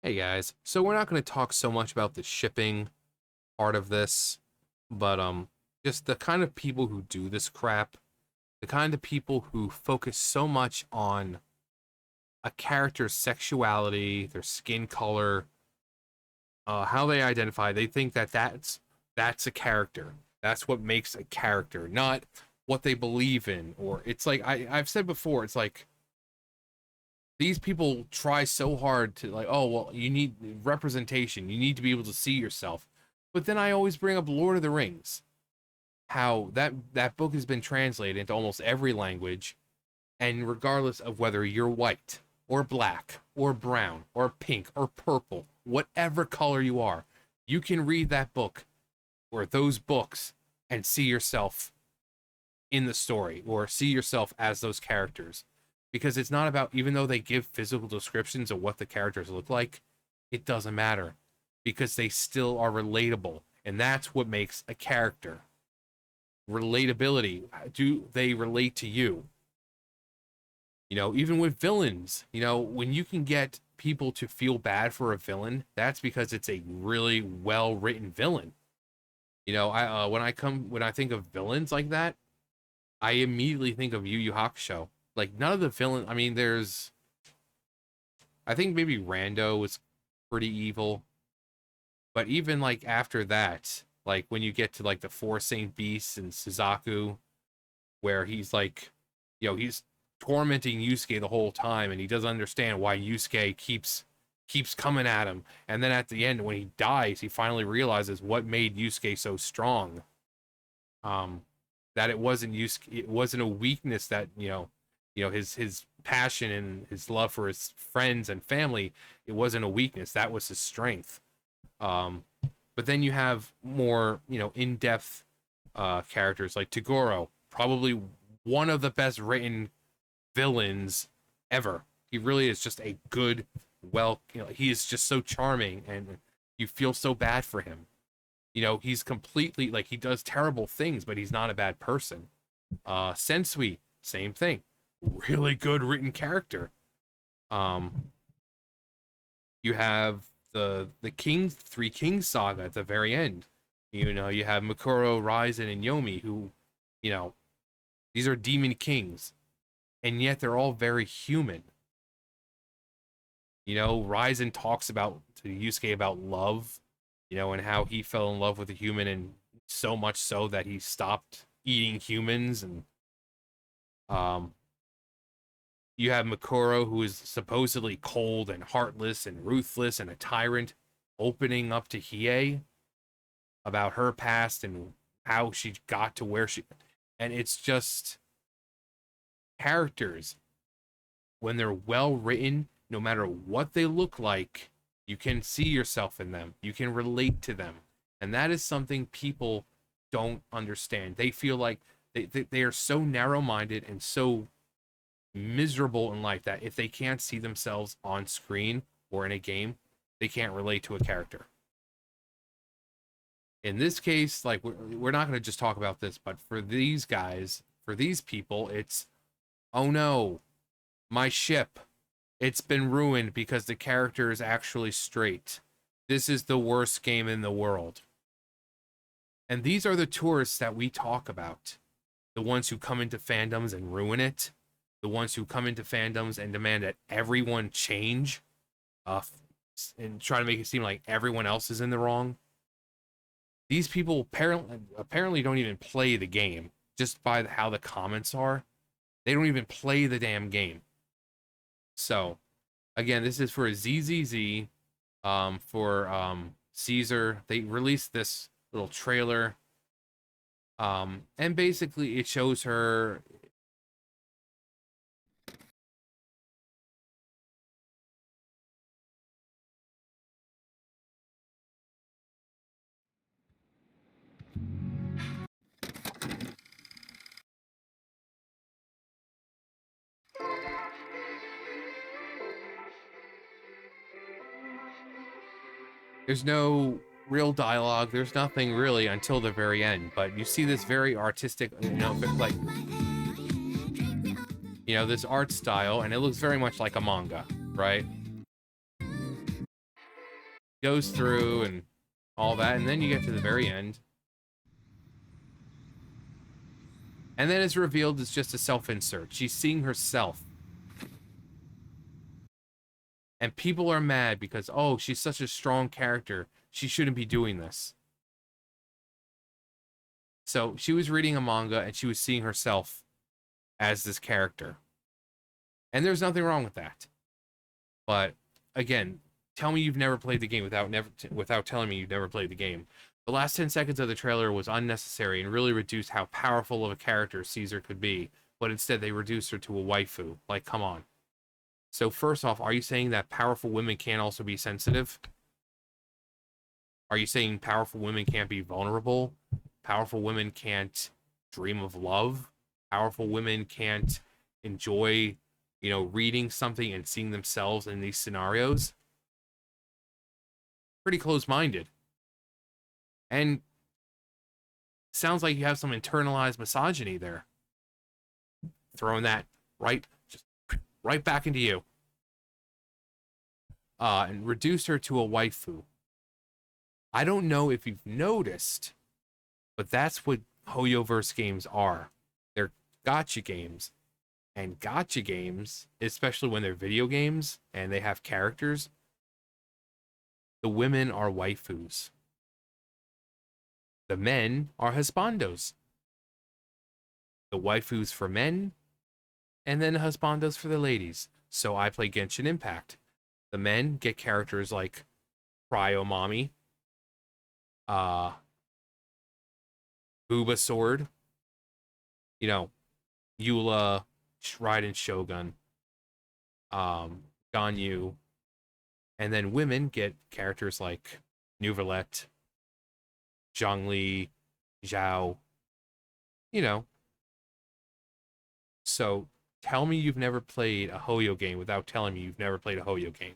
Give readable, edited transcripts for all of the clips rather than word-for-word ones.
Hey guys, so we're not going to talk so much about the shipping part of this, but just the kind of people who do this crap, the kind of people who focus so much on a character's sexuality, their skin color, how they identify. They think that that's a character. That's what makes a character, not what they believe in. Or it's like I've said before, it's like these people try so hard to like, oh well, you need representation, you need to be able to see yourself. But then I always bring up Lord of the Rings, how that book has been translated into almost every language, and regardless of whether you're white or black or brown or pink or purple, whatever color you are, you can read that book or those books and see yourself in the story or see yourself as those characters, because it's not about, even though they give physical descriptions of what the characters look like, it doesn't matter because they still are relatable, and that's what makes a character. Relatability. Do they relate to you? Even with villains, when you can get people to feel bad for a villain, that's because it's a really well written villain. I when I think of villains like that, I immediately think of Yu Yu Hakusho. Like none of the villain. I mean, I think maybe Rando was pretty evil, but even like after that, like when you get to like the Four Saint Beasts and Suzaku, where he's like, he's tormenting Yusuke the whole time, and he doesn't understand why Yusuke keeps coming at him. And then at the end, when he dies, he finally realizes what made Yusuke so strong. Um, that it wasn't it wasn't a weakness that his passion and his love for his friends and family. It wasn't a weakness. That was his strength. Um, but then you have more in-depth characters like Toguro, probably one of the best written villains ever. He really is just a good, he is just so charming, and you feel so bad for him. He's completely like, he does terrible things, but he's not a bad person. Sensui, same thing. Really good written character. Um, you have the Three Kings saga at the very end. You have Mikuro, Ryzen, and Yomi, who, you know, these are demon kings, and yet they're all very human. Ryzen talks about to Yusuke about love, and how he fell in love with a human, and so much so that he stopped eating humans. And um, you have Mikuro, who is supposedly cold and heartless and ruthless and a tyrant, opening up to Hiei about her past and how she got to where she. And it's just characters, when they're well written, no matter what they look like, you can see yourself in them. You can relate to them. And that is something people don't understand. They feel like they are so narrow minded and so miserable in life that if they can't see themselves on screen or in a game, they can't relate to a character. In this case, like we're not going to just talk about this, but for these guys, for these people, it's, oh no, my ship, it's been ruined because the character is actually straight. This is the worst game in the world. And these are the tourists that we talk about. The ones who come into fandoms and ruin it. The ones who come into fandoms and demand that everyone change, uh, and try to make it seem like everyone else is in the wrong. These people apparently don't even play the game, just by how the comments are. They don't even play the damn game. So, again, this is for ZZZ, for Caesar. They released this little trailer, and basically it shows her. There's no real dialogue. There's nothing really until the very end. But you see this very artistic, like this art style, and it looks very much like a manga, right? Goes through and all that, and then you get to the very end. And then it's revealed it's just a self-insert. She's seeing herself. And people are mad because, oh, she's such a strong character. She shouldn't be doing this. So she was reading a manga and she was seeing herself as this character. And there's nothing wrong with that. But again, tell me you've never played the game without telling me you've never played the game. The last 10 seconds of the trailer was unnecessary and really reduced how powerful of a character Caesar could be, but instead they reduced her to a waifu. Like, come on. So first off, are you saying that powerful women can't also be sensitive? Are you saying powerful women can't be vulnerable? Powerful women can't dream of love? Powerful women can't enjoy, reading something and seeing themselves in these scenarios? Pretty close-minded. And sounds like you have some internalized misogyny there. Throwing that just right back into you. And reduced her to a waifu. I don't know if you've noticed, but that's what Hoyoverse games are. They're gacha games. And gacha games, especially when they're video games and they have characters, the women are waifus. The men are husbandos. The waifus for men, and then husbandos for the ladies. So I play Genshin Impact. The men get characters like Cryo Mommy, Booba Sword, Eula, Raiden Shogun, Ganyu, and then women get characters like Neuvillette, Zhongli, Zhao, So tell me you've never played a Hoyo game without telling me you've never played a Hoyo game.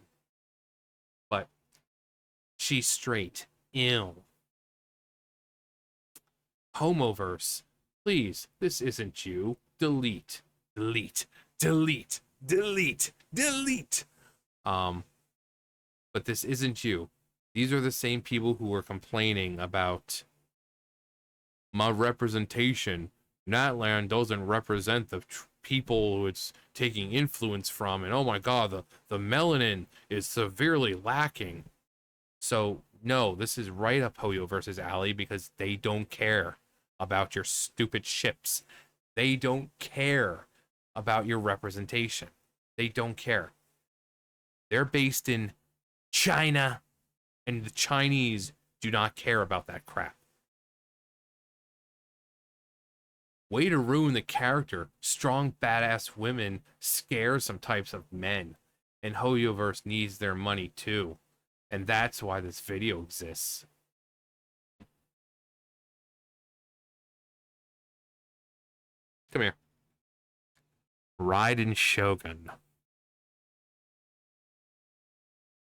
But she's straight. Ew. Homoverse. Please, this isn't you. Delete. Delete. Delete. Delete. Delete. But this isn't you. These are the same people who were complaining about my representation. Natlan doesn't represent the people it's taking influence from, and oh my god, the melanin is severely lacking. So no, this is right up Hoyo versus Ali because they don't care about your stupid ships. They don't care about your representation. They don't care. They're based in China, and the Chinese do not care about that crap. Way to ruin the character. Strong, badass women scare some types of men. And Hoyoverse needs their money too. And that's why this video exists. Come here. Raiden Shogun.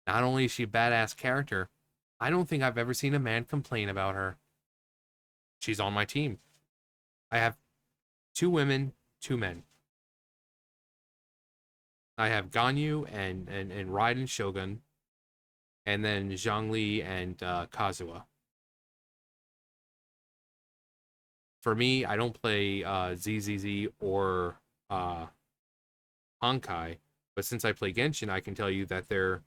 Not only is she a badass character, I don't think I've ever seen a man complain about her. She's on my team. I have 2 women, 2 men. I have Ganyu and Raiden Shogun, and then Zhongli and Kazuha. For me, I don't play ZZZ or Honkai, but since I play Genshin, I can tell you that there are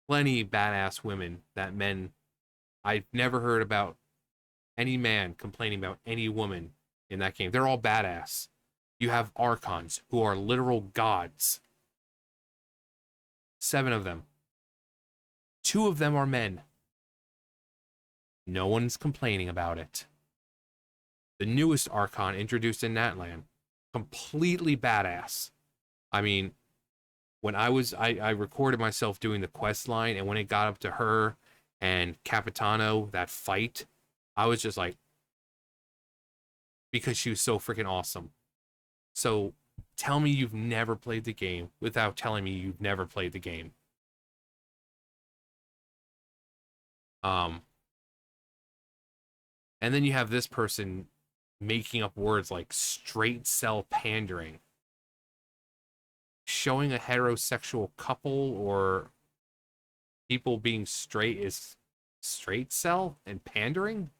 plenty badass women that men. I've never heard about any man complaining about any woman in that game. They're all badass. You have Archons, who are literal gods. 7 of them. 2 of them are men. No one's complaining about it. The newest Archon introduced in Natlan, completely badass. I mean, when I recorded myself doing the quest line, and when it got up to her and Capitano, that fight, I was just like, because she was so freaking awesome. So tell me you've never played the game without telling me you've never played the game. And then you have this person making up words like straight cell pandering, showing a heterosexual couple or people being straight is straight sell and pandering?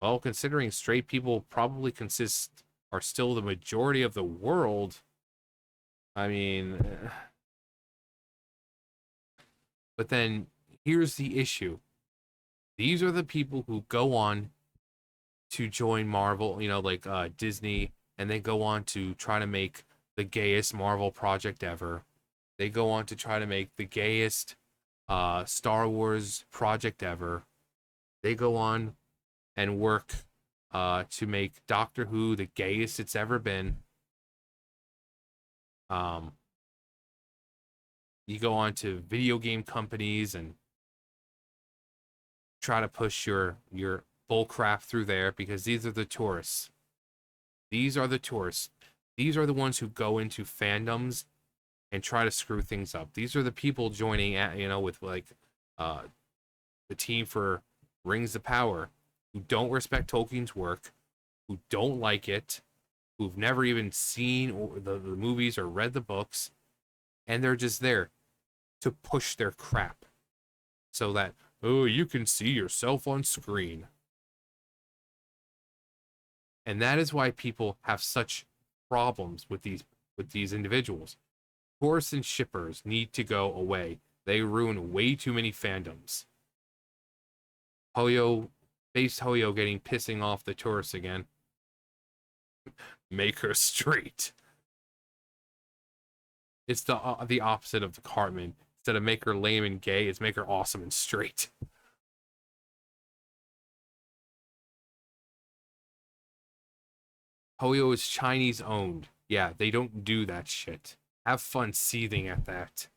Well, considering straight people probably are still the majority of the world, I mean, but then here's the issue. These are the people who go on to join Marvel, like Disney, and they go on to try to make the gayest Marvel project ever. They go on to try to make the gayest Star Wars project ever. They go on and work to make Doctor Who the gayest it's ever been. Um, you go on to video game companies and try to push your bull crap through there because these are the tourists. These are the tourists. These are the ones who go into fandoms and try to screw things up. These are the people joining at, with like uh the team for Rings of Power who don't respect Tolkien's work, who don't like it, who've never even seen the movies or read the books, and they're just there to push their crap so that, oh, you can see yourself on screen. And that is why people have such problems with these individuals. Tourists and shippers need to go away. They ruin way too many fandoms. Hoyo getting pissing off the tourists again. Make her straight. It's the opposite of the Cartman. Instead of make her lame and gay, it's make her awesome and straight. Hoyo is Chinese owned. Yeah, they don't do that shit. Have fun seething at that.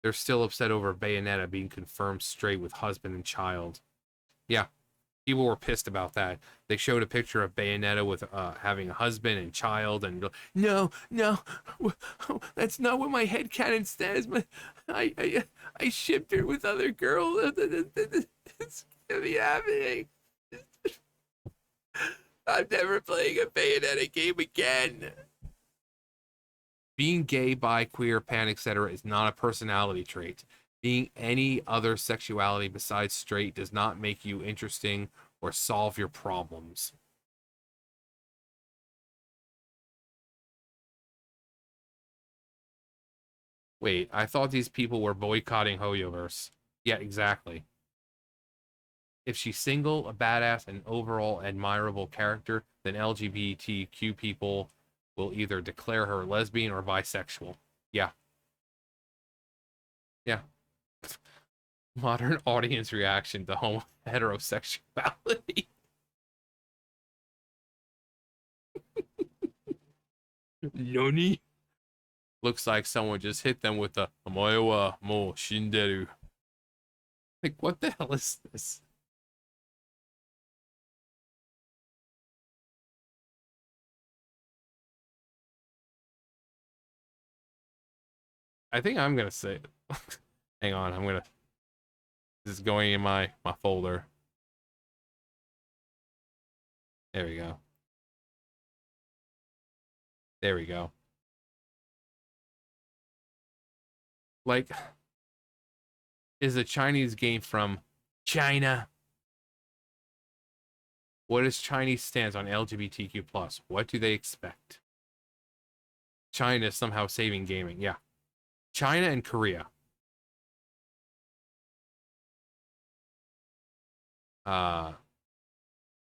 They're still upset over Bayonetta being confirmed straight with husband and child. Yeah, people were pissed about that. They showed a picture of Bayonetta with having a husband and child, and no, that's not what my headcanon says. I shipped her with other girls. It's gonna be happening. I'm never playing a Bayonetta game again. Being gay, bi, queer, pan, etc. is not a personality trait. Being any other sexuality besides straight does not make you interesting or solve your problems. Wait, I thought these people were boycotting Hoyoverse. Yeah, exactly. If she's single, a badass, and overall admirable character, then LGBTQ people will either declare her lesbian or bisexual. Yeah, yeah. Modern audience reaction to heterosexuality. Noni? Looks like someone just hit them with the Omae wa mo shinderu. Like, what the hell is this? I think I'm gonna say hang on, this is going in my folder. There we go. There we go. Like, is a Chinese game from China? What is Chinese stance on LGBTQ plus? What do they expect? China is somehow saving gaming. Yeah. China and Korea. Uh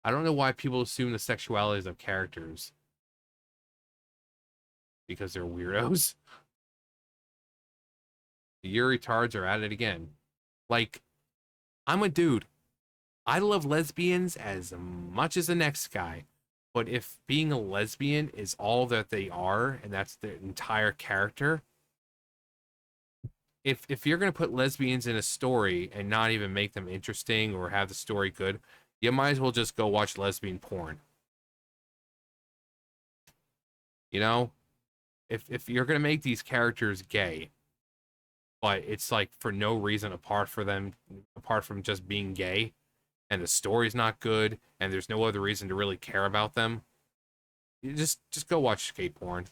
I don't know why people assume the sexualities of characters because they're weirdos. The Yuri tards are at it again. Like, I'm a dude. I love lesbians as much as the next guy. But if being a lesbian is all that they are, and that's their entire character, if you're gonna put lesbians in a story and not even make them interesting or have the story good, you might as well just go watch lesbian porn. You know? If you're gonna make these characters gay, but it's like for no reason apart from just being gay, and the story's not good, and there's no other reason to really care about them, you just go watch skate porn.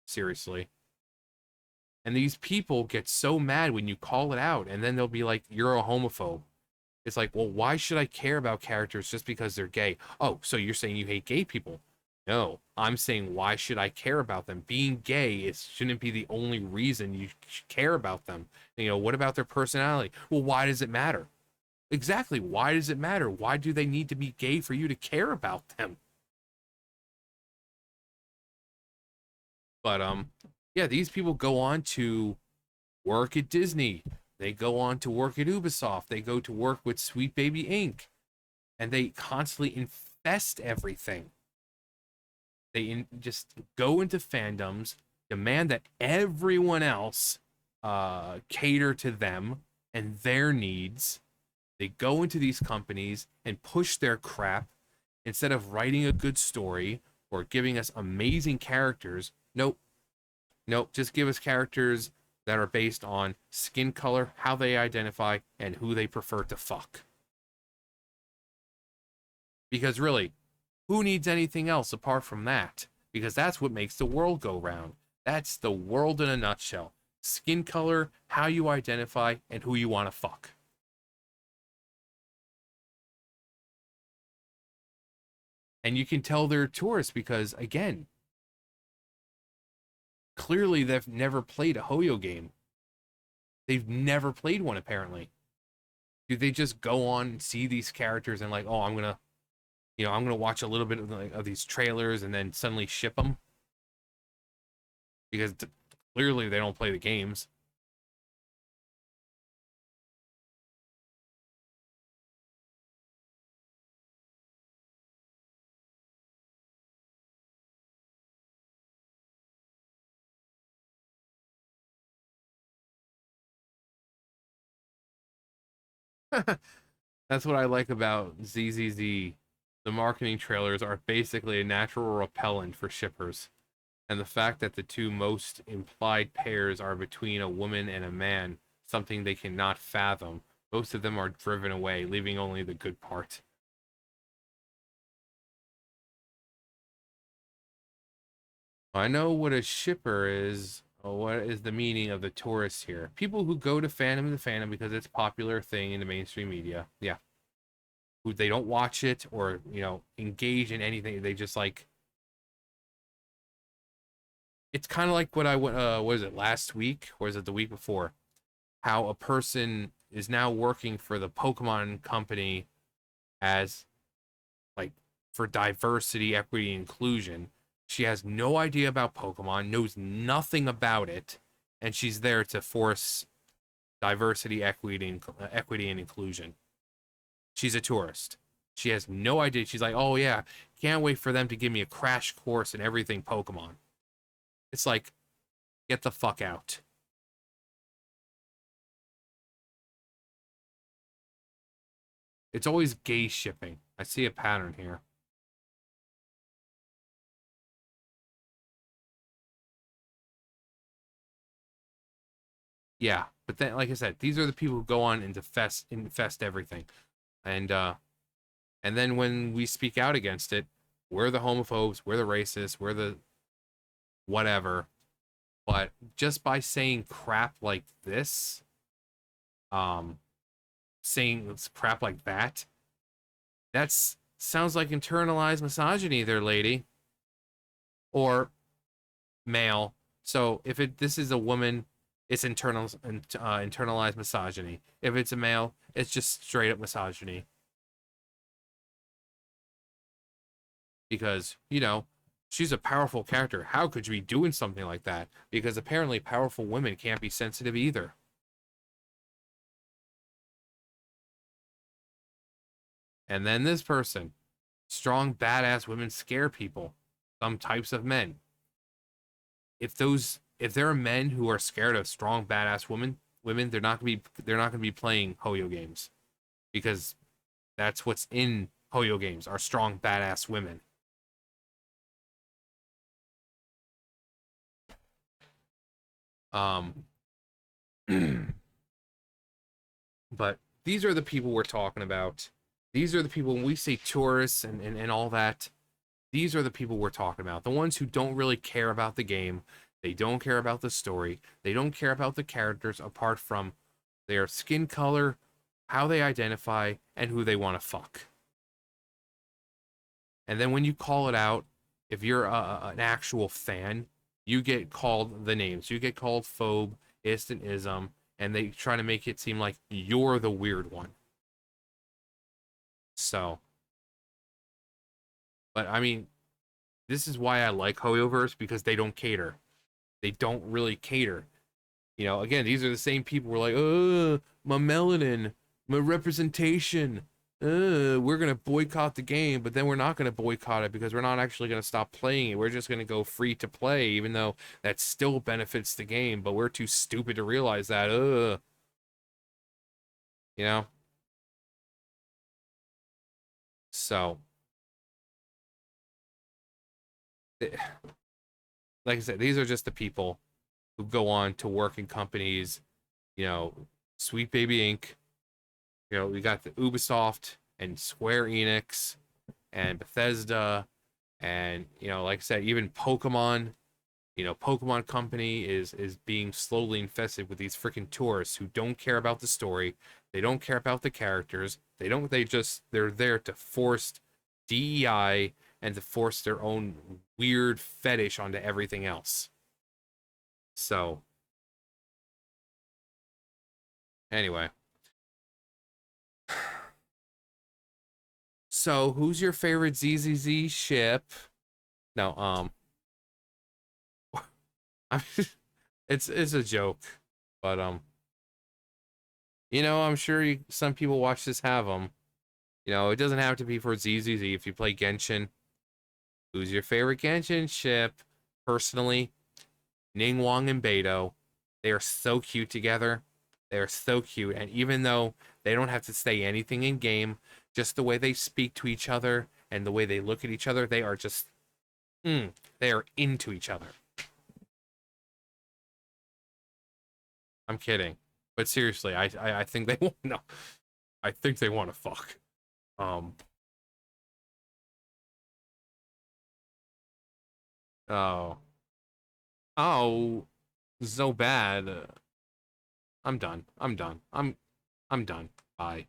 Seriously. And these people get so mad when you call it out, and then they'll be like, "You're a homophobe." It's like, well, why should I care about characters just because they're gay? Oh, so you're saying you hate gay people? No, I'm saying why should I care about them? Being gay shouldn't be the only reason you care about them. You know, what about their personality? Well, why does it matter? Exactly. Why does it matter? Why do they need to be gay for you to care about them? But yeah, these people go on to work at Disney. They go on to work at Ubisoft. They go to work with Sweet Baby Inc. And they constantly infest everything. Just go into fandoms, demand that everyone else cater to them and their needs. They go into these companies and push their crap instead of writing a good story or giving us amazing characters. Nope. Nope. Just give us characters that are based on skin color, how they identify, and who they prefer to fuck. Because really, who needs anything else apart from that? Because that's what makes the world go round. That's the world in a nutshell. Skin color, how you identify, and who you want to fuck. And you can tell they're tourists because, again, clearly they've never played a Hoyo game. They've never played one, apparently. Do they just go on and see these characters and like, oh, I'm gonna watch a little bit of these trailers and then suddenly ship them? Because clearly they don't play the games. That's what I like about ZZZ. The marketing trailers are basically a natural repellent for shippers. And the fact that the two most implied pairs are between a woman and a man, something they cannot fathom, most of them are driven away, leaving only the good part. I know what a shipper is. What is the meaning of the tourists here? People who go to fandom and the fandom because it's a popular thing in the mainstream media. Yeah. Who they don't watch it or, engage in anything. They just like it's kind of like what I went was it last week or is it the week before? How a person is now working for the Pokemon company as like for diversity, equity, inclusion. She has no idea about Pokemon, knows nothing about it, and she's there to force diversity, equity, and inclusion. She's a tourist. She has no idea. She's like, oh yeah, can't wait for them to give me a crash course in everything Pokemon. It's like, get the fuck out. It's always gay shipping. I see a pattern here. Yeah, but then, like I said, these are the people who go on and infest everything, and and then when we speak out against it, we're the homophobes, we're the racists, we're the whatever. But just by saying crap like this, um, saying crap like that, that's sounds like internalized misogyny, there, lady, or male. So if this is a woman, it's internalized misogyny. If it's a male, it's just straight up misogyny. Because she's a powerful character. How could you be doing something like that? Because apparently powerful women can't be sensitive either. And then this person, strong badass women scare people. Some types of men. If there are men who are scared of strong badass women, they're not gonna be playing Hoyo games. Because that's what's in Hoyo games, are strong badass women. Um but these are the people we're talking about. These are the people when we say tourists and all that, these are the people we're talking about. The ones who don't really care about the game. They don't care about the story. They don't care about the characters apart from their skin color, how they identify, and who they want to fuck. And then when you call it out, if you're an actual fan, you get called the names. You get called phobe, ist, and ism, and they try to make it seem like you're the weird one. So, but I mean, this is why I like Hoyoverse, because they don't cater. They don't really cater. You know, again, these are the same people who are like, my melanin, my representation. We're gonna boycott the game, but then we're not gonna boycott it because we're not actually gonna stop playing it. We're just gonna go free to play, even though that still benefits the game. But we're too stupid to realize that. You know. So, like I said, these are just the people who go on to work in companies. You know, Sweet Baby Inc. You know, we got the Ubisoft and Square Enix and Bethesda, and you know, like I said, even Pokemon. You know, Pokemon Company is being slowly infested with these freaking tourists who don't care about the story. They don't care about the characters. They don't. They're there to force DEI and to force their own weird fetish onto everything else. So anyway, so who's your favorite ZZZ ship? No, I it's a joke, but you know, I'm sure some people watch this have them. You know, it doesn't have to be for ZZZ. If you play Genshin, who's your favorite Genshin ship? Personally, Ningguang and Beidou. They are so cute together. They are so cute, and even though they don't have to say anything in game, just the way they speak to each other and the way they look at each other, they are just, they are into each other. I'm kidding, but seriously, I think they want no, I think they want to fuck. Um, oh, oh, so bad. I'm done. I'm done. I'm done. Bye.